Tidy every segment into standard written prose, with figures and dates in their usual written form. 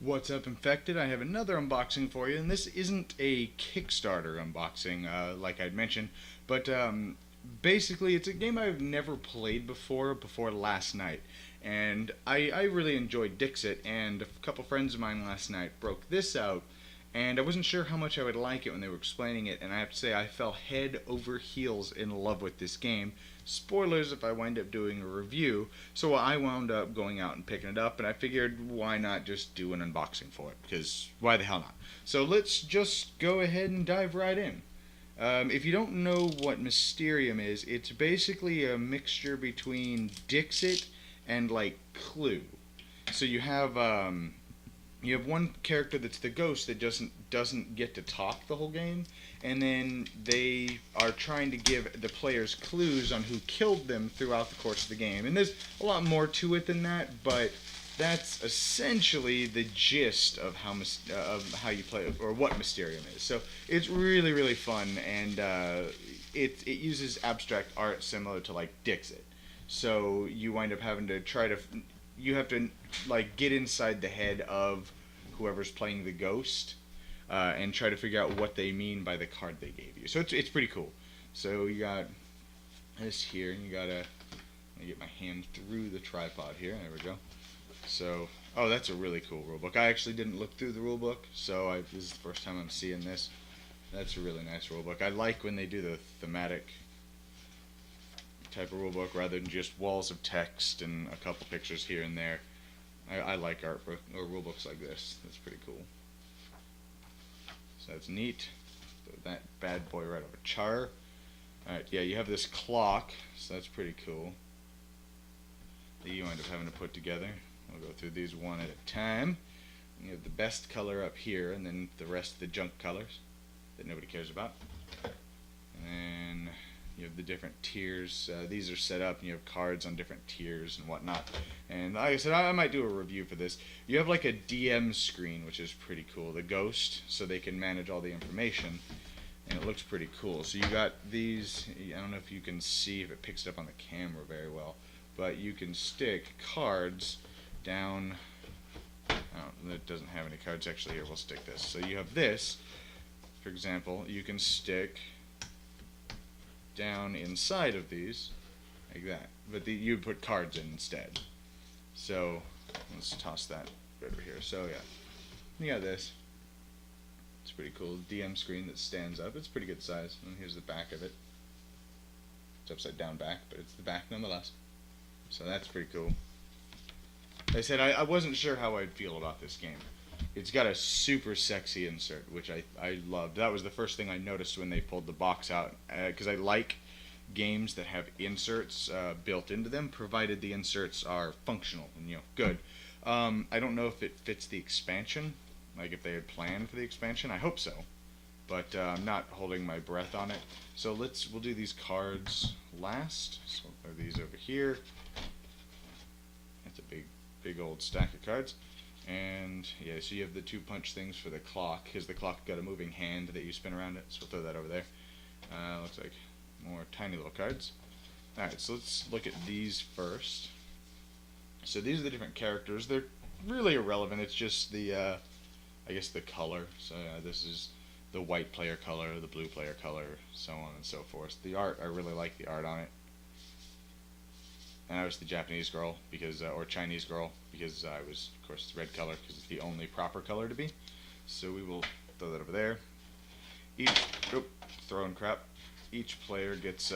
What's up, Infected? I have another unboxing for you, and this isn't a Kickstarter unboxing, like I'd mentioned, but basically it's a game I've never played before last night, and I really enjoyed Dixit, and a couple friends of mine last night broke this out, and I wasn't sure how much I would like it when they were explaining it, and I have to say I fell head over heels in love with this game. Spoilers if I wind up doing a review, so I wound up going out and picking it up, and I figured why not just do an unboxing for it, because why the hell not? So let's just go ahead and dive right in. If you don't know what Mysterium is, it's basically a mixture between Dixit and like Clue. So you have one character that's the ghost that doesn't get to talk the whole game, and then they are trying to give the players clues on who killed them throughout the course of the game. And there's a lot more to it than that, but that's essentially the gist of how you play, or what Mysterium is. So it's really fun, and it uses abstract art similar to like Dixit. So you wind up having to you have to like get inside the head of whoever's playing the ghost and try to figure out what they mean by the card they gave you. So it's pretty cool. So you got this here, and you gotta get my hand through the tripod here. There we go. So that's a really cool rulebook. I actually didn't look through the rulebook, so this is the first time I'm seeing this. That's a really nice rulebook. I like when they do the thematic type of rulebook rather than just walls of text and a couple pictures here and there. I like art book or rulebooks like this. That's pretty cool. So that's neat. Throw that bad boy right over char. Alright, yeah, you have this clock, so that's pretty cool that you end up having to put together. We'll go through these one at a time. You have the best color up here, and then the rest of the junk colors that nobody cares about. And you have the different tiers. These are set up, and you have cards on different tiers and whatnot. And like I said, I might do a review for this. You have like a DM screen, which is pretty cool. The ghost, so they can manage all the information. And it looks pretty cool. So you got these, I don't know if you can see if it picks it up on the camera very well, but you can stick cards down. It doesn't have any cards actually. Here, we'll stick this. So you have this, for example, you can stick down inside of these like that, but you put cards in instead. So let's toss that over here. So yeah, you got this. It's pretty cool DM screen that stands up. It's pretty good size. And here's the back of it. It's upside down back, but it's the back nonetheless. So that's pretty cool. Like I said, I wasn't sure how I'd feel about this game. It's got a super sexy insert, which I loved. That was the first thing I noticed when they pulled the box out, because I like games that have inserts built into them, provided the inserts are functional and good. I don't know if it fits the expansion, like if they had planned for the expansion. I hope so, but I'm not holding my breath on it. So we'll do these cards last. So we'll throw these over here. That's a big old stack of cards. And yeah, so you have the 2-punch things for the clock, because the clock got a moving hand that you spin around it. So we'll throw that over there. Looks like more tiny little cards. Alright, so let's look at these first. So these are the different characters. They're really irrelevant. It's just the I guess the color. So this is the white player color, the blue player color, so on and so forth. The art, I really like the art on it. And I was the Japanese girl, or Chinese girl, because I was, of course, the red color, because it's the only proper color to be. So we will throw that over there. Throwing crap. Each player gets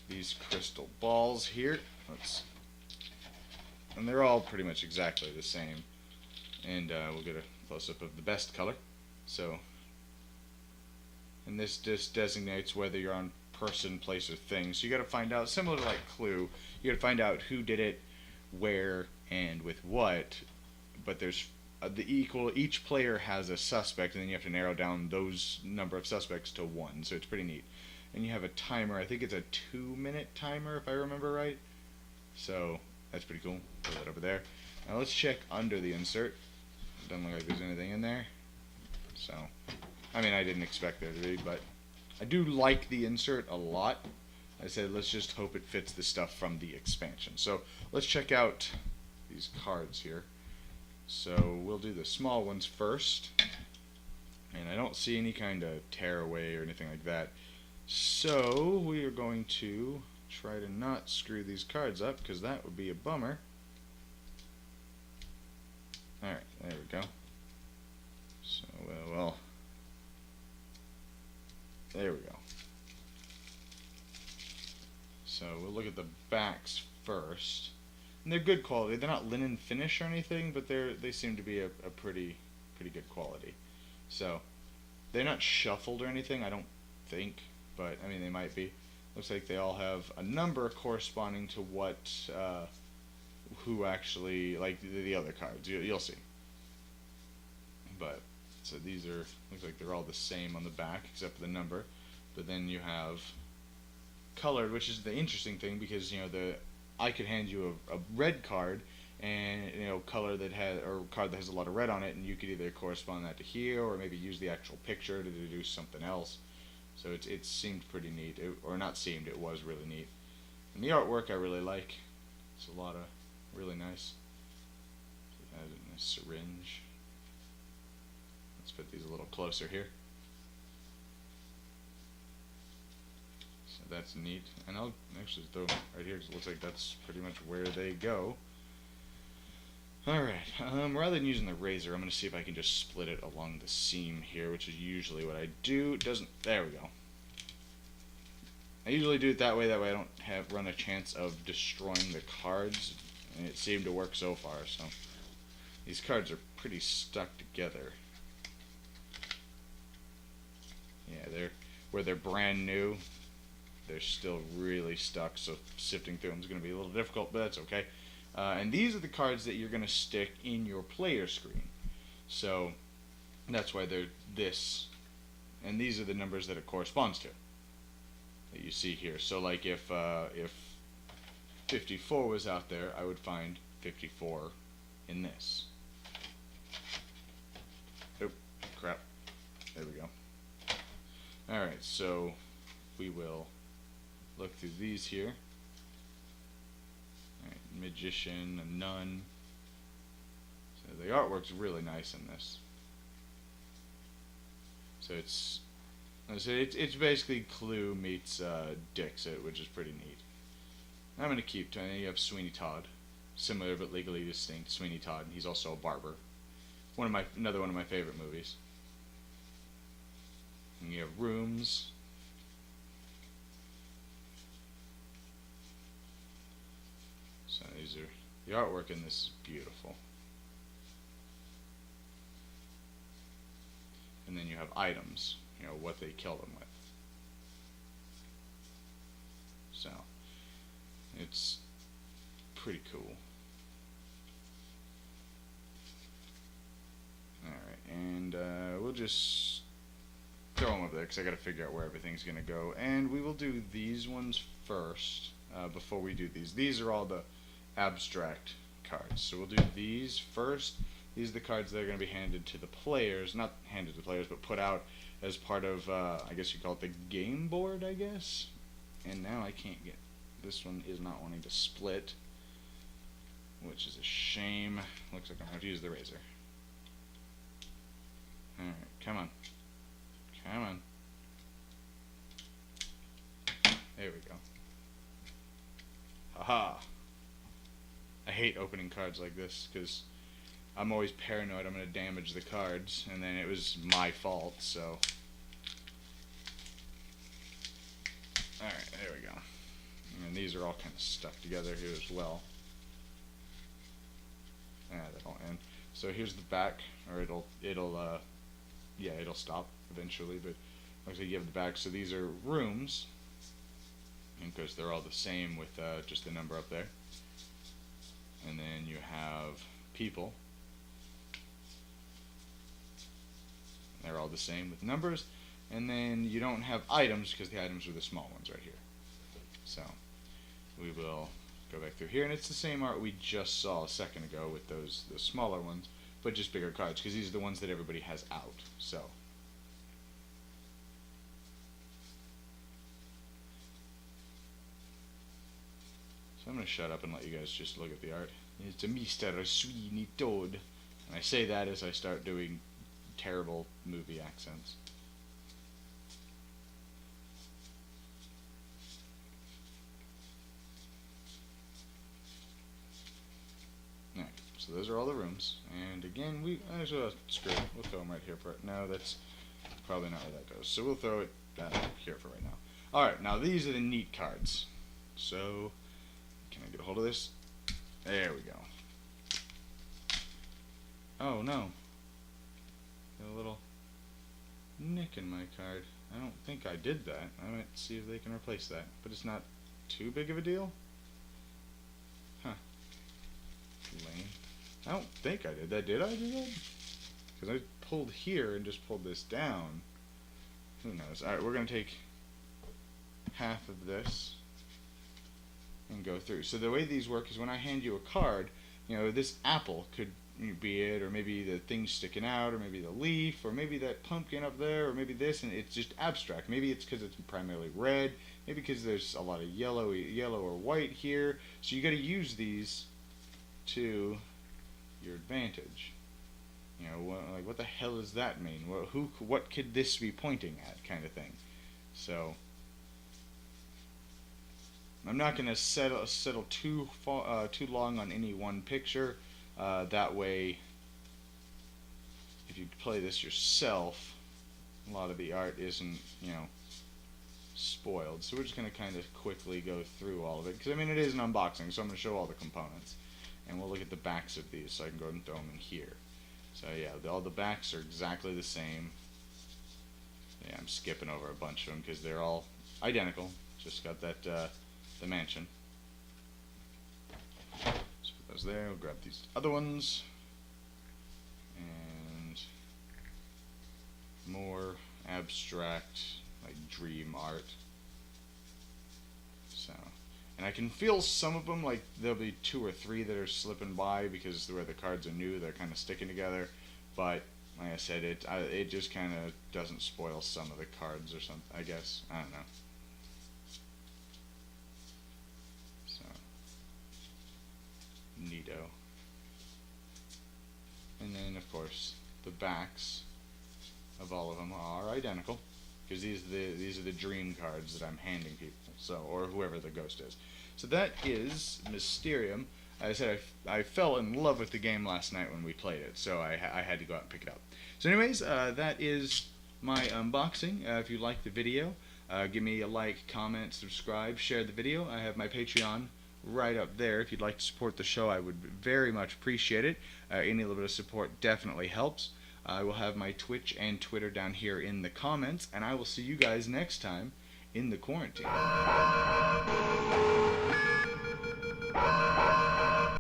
these crystal balls here. And they're all pretty much exactly the same. And we'll get a close-up of the best color. And this just designates whether you're on person, place, or thing. So you got to find out, similar to like Clue, you got to find out who did it, where, and with what. But there's each player has a suspect, and then you have to narrow down those number of suspects to 1. So it's pretty neat. And you have a timer. I think it's a 2-minute timer if I remember right. So that's pretty cool. Put that over there. Now let's check under the insert. Doesn't look like there's anything in there. So I mean, I didn't expect there to be, but I do like the insert a lot. I said let's just hope it fits the stuff from the expansion. So let's check out these cards here. So we'll do the small ones first. And I don't see any kind of tearaway or anything like that. So we are going to try to not screw these cards up, because that would be a bummer. Alright, there we go. So, well, there we go. So we'll look at the backs first. And they're good quality. They're not linen finish or anything, but they seem to be a pretty good quality. So they're not shuffled or anything, I don't think, but I mean they might be. Looks like they all have a number corresponding to what who actually, like the other cards. You'll see. But so these are, looks like they're all the same on the back except for the number. But then you have colored, which is the interesting thing, because I could hand you a red card and color that has, or card that has a lot of red on it, and you could either correspond that to here or maybe use the actual picture to deduce something else. So it seemed pretty neat, or not seemed, it was really neat. And the artwork I really like. It's a lot of really nice. It has a nice syringe. Let's put these a little closer here. So that's neat. And I'll actually throw them right here because it looks like that's pretty much where they go. Alright, rather than using the razor, I'm going to see if I can just split it along the seam here, which is usually what I do. It doesn't, there we go. I usually do it that way I don't run a chance of destroying the cards, and it seemed to work so far, so. These cards are pretty stuck together. Yeah, where they're brand new, they're still really stuck, so sifting through them is going to be a little difficult, but that's okay. And these are the cards that you're going to stick in your player screen. So that's why they're this. And these are the numbers that it corresponds to that you see here. So like if 54 was out there, I would find 54 in this. Oh, crap. There we go. Alright, so we will look through these here. Magician, a nun. So the artwork's really nice in this. So it's basically Clue meets Dixit, which is pretty neat. I'm gonna keep. You have Sweeney Todd, similar but legally distinct. Sweeney Todd. He's also a barber. Another one of my favorite movies. And you have rooms. So these are, the artwork in this is beautiful. And then you have items, what they kill them with. So it's pretty cool. Alright, and we'll just throw them over there because I got to figure out where everything's going to go. And we will do these ones first before we do these. These are all the abstract cards. So we'll do these first. These are the cards that are going to be handed to the players, not handed to the players, but put out as part of, I guess you call it the game board, I guess. And now I can't get, this one is not wanting to split, which is a shame. Looks like I'm going to have to use the razor. Alright, come on. Come on. There we go. Haha. I hate opening cards like this because I'm always paranoid I'm going to damage the cards, and then it was my fault, so. Alright, there we go. And these are all kind of stuck together here as well. That'll end. So here's the back, or it'll stop eventually, but looks like you have the back. So these are rooms, and because they're all the same with just the number up there. And then you have people. They're all the same with numbers. And then you don't have items because the items are the small ones right here. So we will go back through here, and it's the same art we just saw a second ago with the smaller ones, but just bigger cards because these are the ones that everybody has out. So I'm going to shut up and let you guys just look at the art. It's a Mr. Sweeney Todd. And I say that as I start doing terrible movie accents. Alright, so those are all the rooms. And again, screw it. We'll throw them right here for it. No, that's probably not where that goes. So we'll throw it here for right now. Alright, now these are the neat cards. So, can I get a hold of this? There we go. Oh no. Got a little nick in my card. I don't think I did that. I might see if they can replace that. But it's not too big of a deal? Huh. Lame. I don't think I did that. Did I do that? Because I pulled here and just pulled this down. Who knows? Alright, we're going to take half of this and go through. So the way these work is when I hand you a card, you know, this apple could be it, or maybe the thing sticking out, or maybe the leaf, or maybe that pumpkin up there, or maybe this, and it's just abstract. Maybe it's because it's primarily red, maybe because there's a lot of yellow or white here. So you got to use these to your advantage. You know, like what the hell does that mean? What could this be pointing at, kind of thing. So I'm not going to settle too long on any one picture. That way, if you play this yourself, a lot of the art isn't, you know, spoiled. So we're just going to kind of quickly go through all of it. Because, I mean, it is an unboxing, so I'm going to show all the components. And we'll look at the backs of these, so I can go ahead and throw them in here. So, yeah, all the backs are exactly the same. Yeah, I'm skipping over a bunch of them because they're all identical. Just got that, the mansion. So put those there. We'll grab these other ones. And more abstract, like dream art. So, and I can feel some of them, like there'll be 2 or 3 that are slipping by because where the cards are new, they're kind of sticking together. But like I said, it just kind of doesn't spoil some of the cards or something, I guess. I don't know. So, neato. And then, of course, the backs of all of them are identical, because these are the dream cards that I'm handing people, so, or whoever the ghost is. So that is Mysterium. As I said, I fell in love with the game last night when we played it, so I had to go out and pick it up. So anyways, that is my unboxing. If you liked the video, give me a like, comment, subscribe, share the video. I have my Patreon right up there. If you'd like to support the show, I would very much appreciate it. Any little bit of support definitely helps. I will have my Twitch and Twitter down here in the comments, and I will see you guys next time in the quarantine.